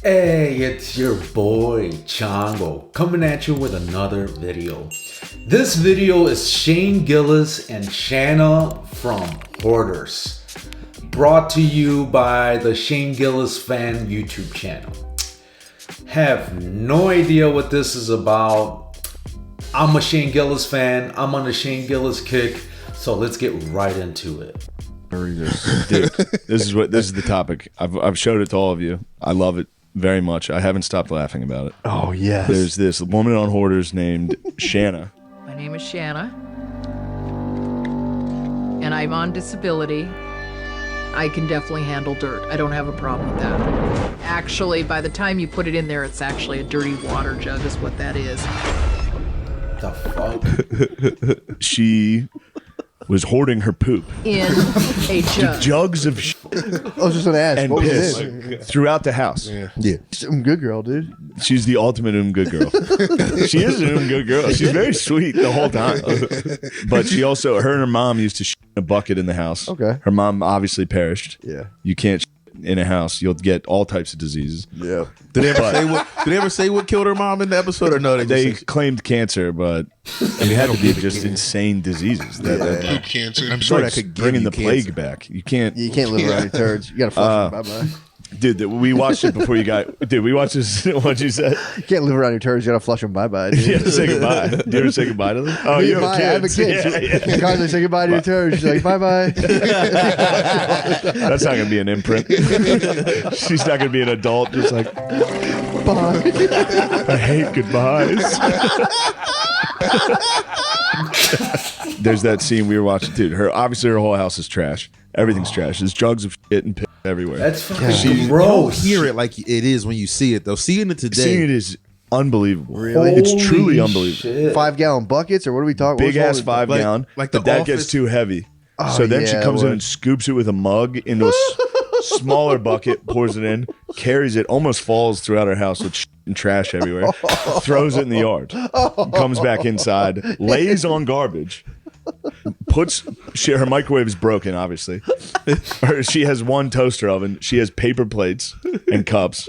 Hey, it's your boy Chongo coming at you with another video. This video is Shane Gillis and Shanna from Hoarders, brought to you by the Shane Gillis fan YouTube channel. Have no idea what this is about. I'm a Shane Gillis fan. I'm on the Shane Gillis kick, so let's get right into it. Dude, this is the topic. I've showed it to all of you. I love it very much. I haven't stopped laughing about it. Oh, yes. There's this woman on Hoarders named Shanna. My name is Shanna, and I'm on disability. I can definitely handle dirt. I don't have a problem with that. Actually, by the time you put it in there, it's actually a dirty water jug is what that is. The fuck? She was hoarding her poop. In a jug. Jugs of I was just going to ask. and what piss was it? throughout the house. Yeah. Some good girl, dude. She's the ultimate good girl. She is an good girl. She's very sweet the whole time. But she also, her and her mom used to in a bucket in the house. Okay. Her mom obviously perished. Yeah. You can't in a house. You'll get all types of diseases. Yeah. Did they ever say what killed her mom in the episode or no? They claimed cancer, but it had to be just insane diseases. Poop cancer. I'm sure Like that could bringing the give you plague cancer. back. You can't. You can't live around your turds. You got to flush them. Bye-bye. Dude, we watched it before you got. Dude, we watched this. What you said? You can't live around your turds. You got to flush them. Bye-bye. Dude. You have to say goodbye. Do you ever say goodbye to them? Oh, Me you and have I have a kids. kid. Yeah, yeah. You constantly say goodbye to your turds. She's like, bye-bye. That's not going to be an imprint. She's not going to be an adult. Just like, Bye. I hate goodbyes. There's that scene we were watching, dude. Obviously her whole house is trash. Everything's trash. There's jugs of shit and piss everywhere. That's fucking You don't gross. hear it like it is when you see it, though. Seeing it today, Seeing it is unbelievable. Really? It's truly Holy unbelievable. shit. 5-gallon buckets, or what are we talking? Big ass 5-gallon. like but the that gets office- too heavy. Oh, So then she yeah, comes it in would. and scoops it with a mug into a smaller bucket, pours it in, carries it, almost falls throughout her house with shit and trash everywhere, throws it in the yard, comes back inside, lays on garbage, her microwave is broken, obviously. She has one toaster oven. She has paper plates and cups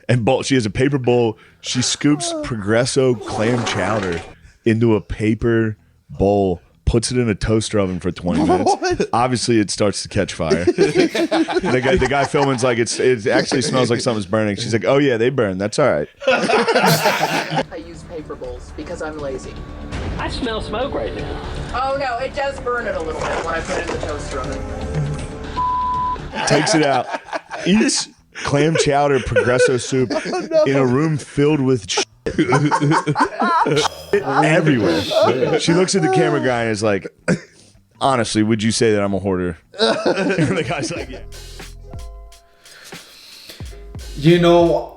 and bowl. She has a paper bowl. She scoops Progresso clam chowder into a paper bowl, puts it in a toaster oven for 20 minutes. What? Obviously, it starts to catch fire. The guy filming's like, it actually smells like something's burning. She's like, oh yeah, they burn. That's all right. I use paper bowls because I'm lazy. I smell smoke right now. Oh no, it does burn it a little bit when I put it in the toaster oven. Takes it out, eats clam chowder Progresso soup in a room filled with shit everywhere. She looks at the camera guy and is like, honestly, would you say that I'm a hoarder? And the guy's like, yeah. You know,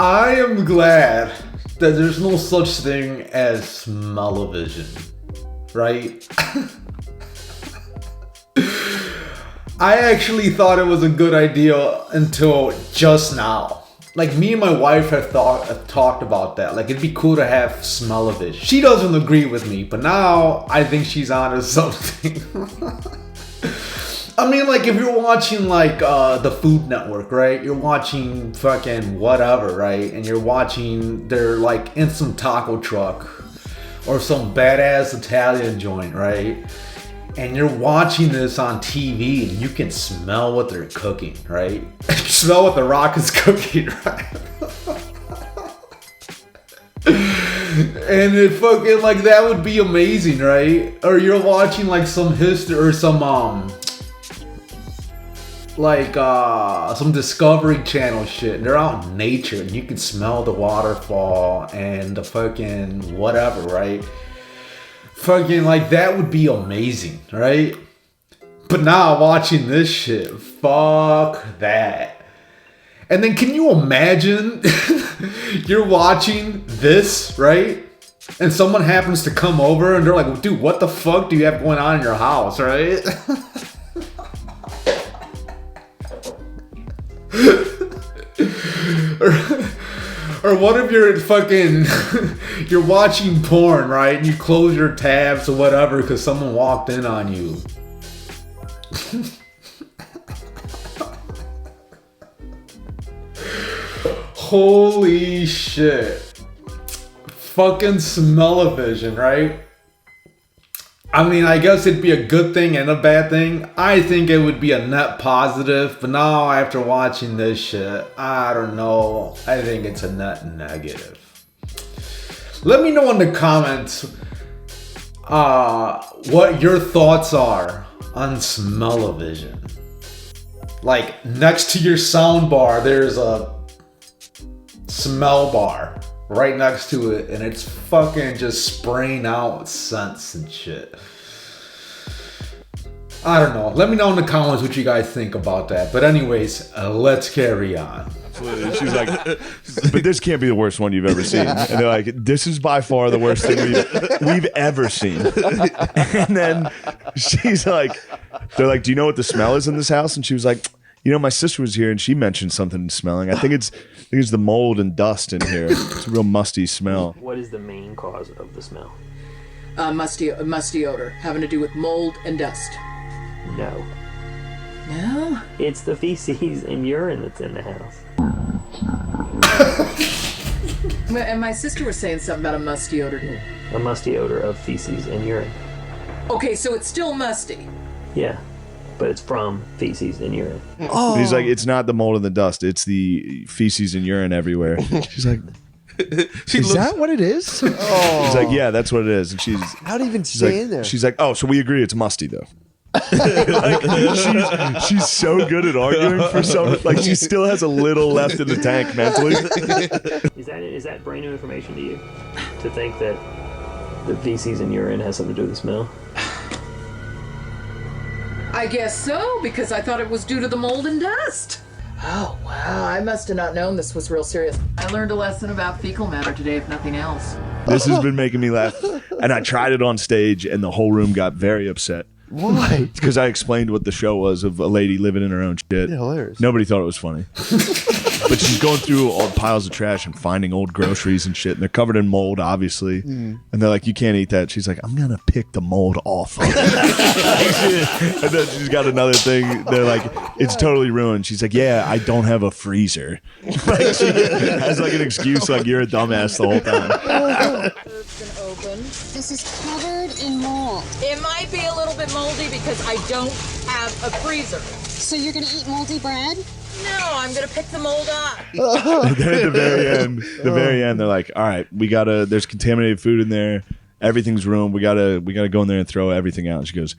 I am glad that there's no such thing as smellavision, right? I actually thought it was a good idea until just now. Like, me and my wife have talked about that. Like, it'd be cool to have smell-o-vision. She doesn't agree with me, but now I think she's onto something. I mean, like, if you're watching, like, the Food Network, right? You're watching fucking whatever, right? And you're watching, they're, like, in some taco truck or some badass Italian joint, right? And you're watching this on TV and you can smell what they're cooking, right? You smell what The Rock is cooking, right? And it fucking, like, that would be amazing, right? Or you're watching, like, some history or some Discovery Channel shit. And they're out in nature and you can smell the waterfall and the fucking whatever, right? Fucking, like, that would be amazing, right? But now watching this shit, fuck that. And then can you imagine you're watching this, right? And someone happens to come over and they're like, dude, what the fuck do you have going on in your house, right? Or what if you're fucking, you're watching porn, right? And you close your tabs or whatever because someone walked in on you. Holy shit. Fucking smell-o-vision, right? I mean, I guess it'd be a good thing and a bad thing. I think it would be a net positive, but now after watching this shit, I don't know. I think it's a net negative. Let me know in the comments what your thoughts are on smell-o-vision. Like, next to your sound bar, there's a smell bar right next to it, and it's fucking just spraying out scents and shit. I don't know. Let me know in the comments what you guys think about that. But anyways, let's carry on. She's like, but this can't be the worst one you've ever seen. And they're like, this is by far the worst thing we've ever seen. And then she's like, they're like, do you know what the smell is in this house? And she was like, you know, my sister was here and she mentioned something smelling. I think it's the mold and dust in here. It's a real musty smell. What is the main cause of the smell? Musty odor having to do with mold and dust. No. No? It's the feces and urine that's in the house. And my sister was saying something about a musty odor too. A musty odor of feces and urine. Okay, so it's still musty. Yeah, but it's from feces and urine. Oh. He's like, it's not the mold and the dust. It's the feces and urine everywhere. She's like, Is that what it is? Oh. He's like, yeah, that's what it is. And she's, how do you even stay like, in there? She's like, oh, so we agree it's musty though. Like, she's so good at arguing for some, like she still has a little left in the tank mentally. Is that brand new information to you? To think that the feces and urine has something to do with the smell? I guess so, because I thought it was due to the mold and dust. Oh, wow. I must have not known this was real serious. I learned a lesson about fecal matter today, if nothing else. This has been making me laugh. And I tried it on stage and the whole room got very upset. Why? Because I explained what the show was of a lady living in her own shit. Yeah, hilarious. Nobody thought it was funny. But she's going through all piles of trash and finding old groceries and shit. And they're covered in mold, obviously. And they're like, you can't eat that. She's like, I'm going to pick the mold off of it. And then she's got another thing. They're like, it's totally ruined. She's like, yeah, I don't have a freezer. Like, she has like an excuse like you're a dumbass the whole time. This is covered in mold. It might be a little bit moldy because I don't have a freezer. So you're gonna eat moldy bread? No, I'm gonna pick the mold off. Then at the very end, they're like, all right, there's contaminated food in there. Everything's ruined. We gotta go in there and throw everything out. And she goes,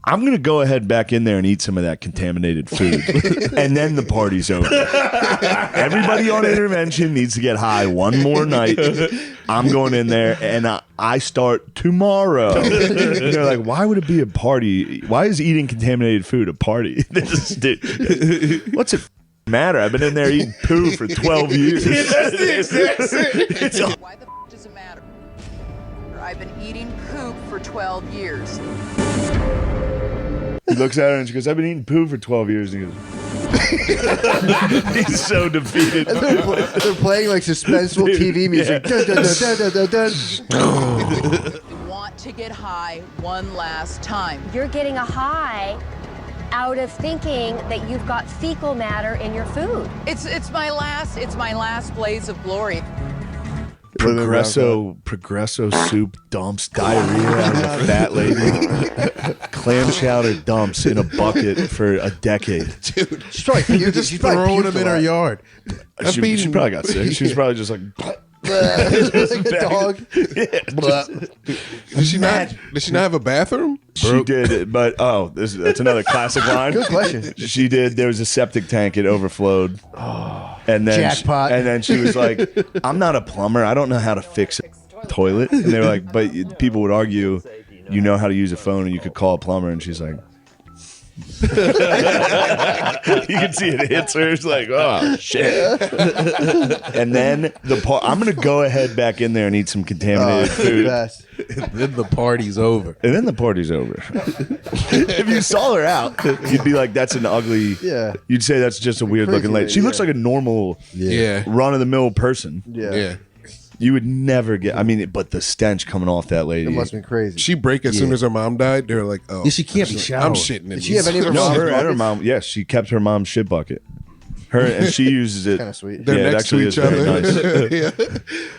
I'm going to go ahead back in there and eat some of that contaminated food. And then the party's over. Everybody on intervention needs to get high one more night. I'm going in there and I start tomorrow. They're like, why would it be a party? Why is eating contaminated food a party? What's it matter? I've been in there eating poo for 12 years. That's the exact same. Why the does it matter? I've been eating poop for 12 years. He looks at her and she goes, I've been eating poo for 12 years. And he goes, he's so defeated. And they're playing like suspenseful TV music. We want to get high one last time. You're getting a high out of thinking that you've got fecal matter in your food. It's my last blaze of glory. Progresso soup dumps diarrhea out of a fat lady. Clam chowder dumps in a bucket for a decade. Dude, you're just throwing them in our yard. She probably got sick. She was probably just like like a dog. Did she not have a bathroom? She did, but that's another classic line. Good question. She did. There was a septic tank. It overflowed. And then Jackpot. And then she was like, I'm not a plumber. I don't know how to fix a toilet. And they were like, but people would argue, you know how to use a phone and you could call a plumber. And she's like, you can see it hits her. It's like, oh shit. And then I'm gonna go ahead back in there and eat some contaminated food. And then the party's over. If you saw her out, you'd be like, that's an ugly. Yeah. You'd say that's just a weird looking lady. She looks like a normal, run of the mill person. Yeah. You would never get. I mean, but the stench coming off that lady. It must have been crazy. She break as soon as her mom died. They were like, oh, Yeah, she can't be showered. I'm shitting in Did she have any of her No, mom's her and her buckets? mom. Yes, she kept her mom's shit bucket. Her and she uses it. Kind of sweet. They're Yeah, it next to actually each is very other. nice. Yeah.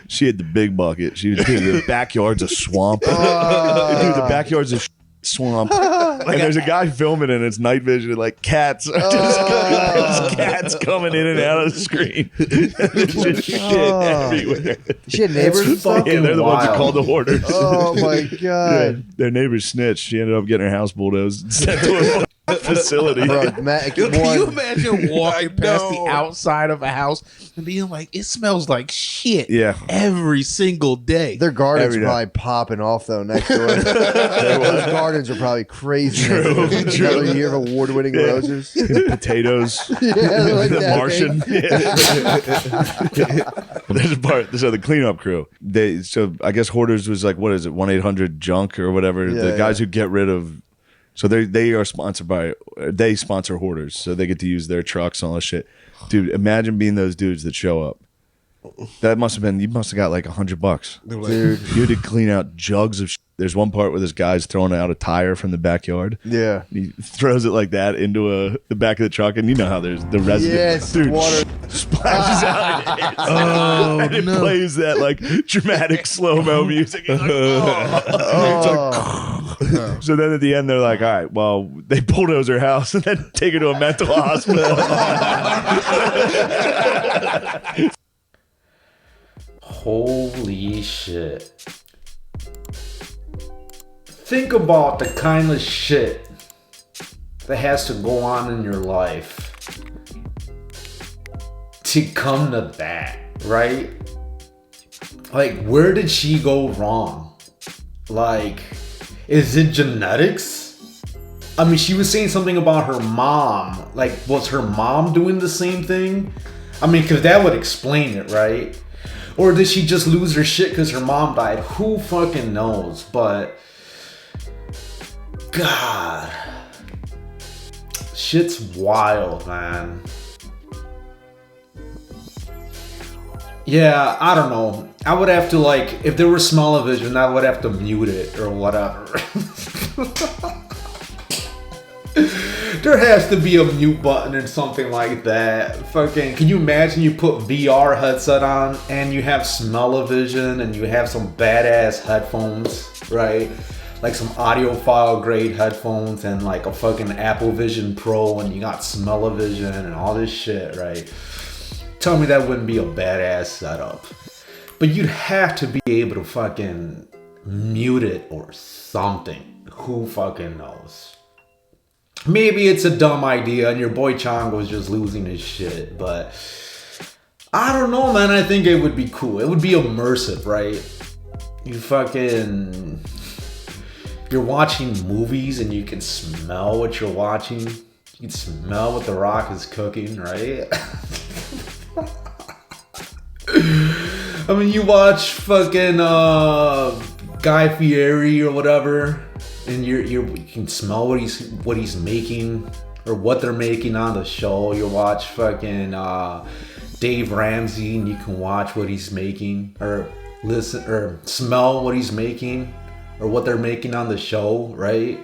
She had the big bucket. She was the backyard's a swamp. Dude, the backyard's a swamp. And there's a guy filming it, and it's night vision. Like cats, are just cats coming in and out of the screen. There's just shit everywhere. She had neighbors and stuff? fucking Yeah, they're the ones who wild. call the hoarders. Oh my god. Yeah, their neighbors snitched. She ended up getting her house bulldozed and sent to a facility. Bro, Matt, Can you one, imagine walking past the outside of a house and being like, it smells like shit Yeah. every single day? their gardens Every are day. probably popping off though next door. Those gardens are probably crazy. True. Another year of award-winning Yeah. roses. Potatoes. Yeah, they're like The that Martian. big. There's a part. So the cleanup crew. So I guess Hoarders was like, what is it, 1-800-JUNK or whatever. Yeah, the guys yeah. who get rid of. So they are sponsored by. They sponsor Hoarders, so they get to use their trucks and all this shit. Dude, imagine being those dudes that show up. That must have been. You must have got like $100. Dude. You had to clean out jugs of. There's one part where this guy's throwing out a tire from the backyard. Yeah. He throws it like that into the back of the truck, and you know how there's the resident. Yes, dude, water. splashes out. And it plays that like dramatic slow mo music. It's like, oh. So then at the end, they're like, "All right, well, they bulldoze her house and then take her to a mental hospital." Holy shit. Think about the kind of shit that has to go on in your life to come to that, right? Like, where did she go wrong? Like, is it genetics? I mean, she was saying something about her mom. Like, was her mom doing the same thing? I mean, because that would explain it, right? Or did she just lose her shit because her mom died? Who fucking knows? But God, shit's wild, man. Yeah, I don't know. I would have to, like, if there was smellavision, I would have to mute it or whatever. There has to be a mute button or something like that. Fucking, can you imagine you put VR headset on and you have smellavision and you have some badass headphones, right? Like some audiophile grade headphones and like a fucking Apple Vision Pro and you got smellavision and all this shit, right? Tell me that wouldn't be a badass setup. But you'd have to be able to fucking mute it or something. Who fucking knows? Maybe it's a dumb idea and your boy Chongo's just losing his shit, but I don't know, man. I think it would be cool. It would be immersive, right? You're watching movies and you can smell what you're watching. You can smell what The Rock is cooking, right? I mean, you watch fucking Guy Fieri or whatever, and you can smell what he's making or what they're making on the show. You watch fucking Dave Ramsey, and you can watch what he's making or listen or smell what he's making or what they're making on the show, right?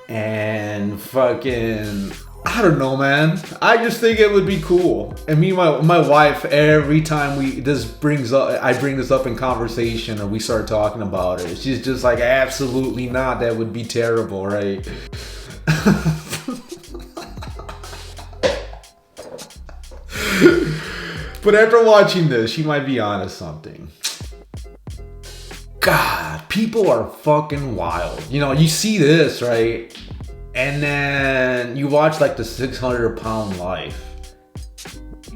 And fucking, I don't know, man. I just think it would be cool. And me and my wife, every time I bring this up in conversation or we start talking about it, she's just like, absolutely not. That would be terrible, right? But after watching this, she might be onto something. God, people are fucking wild. You know, you see this, right? And then you watch like the 600-pound life.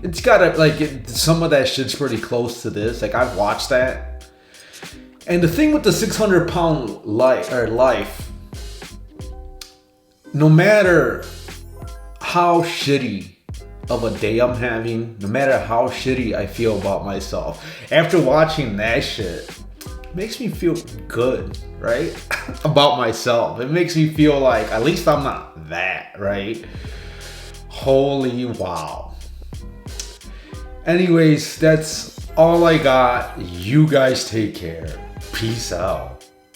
It's gotta, like, some of that shit's pretty close to this. Like, I've watched that. And the thing with the 600-pound life, no matter how shitty of a day I'm having, no matter how shitty I feel about myself, after watching that shit, it makes me feel good, right? About myself. It makes me feel like at least I'm not that, right? Holy wow. Anyways, that's all I got. You guys take care. Peace out.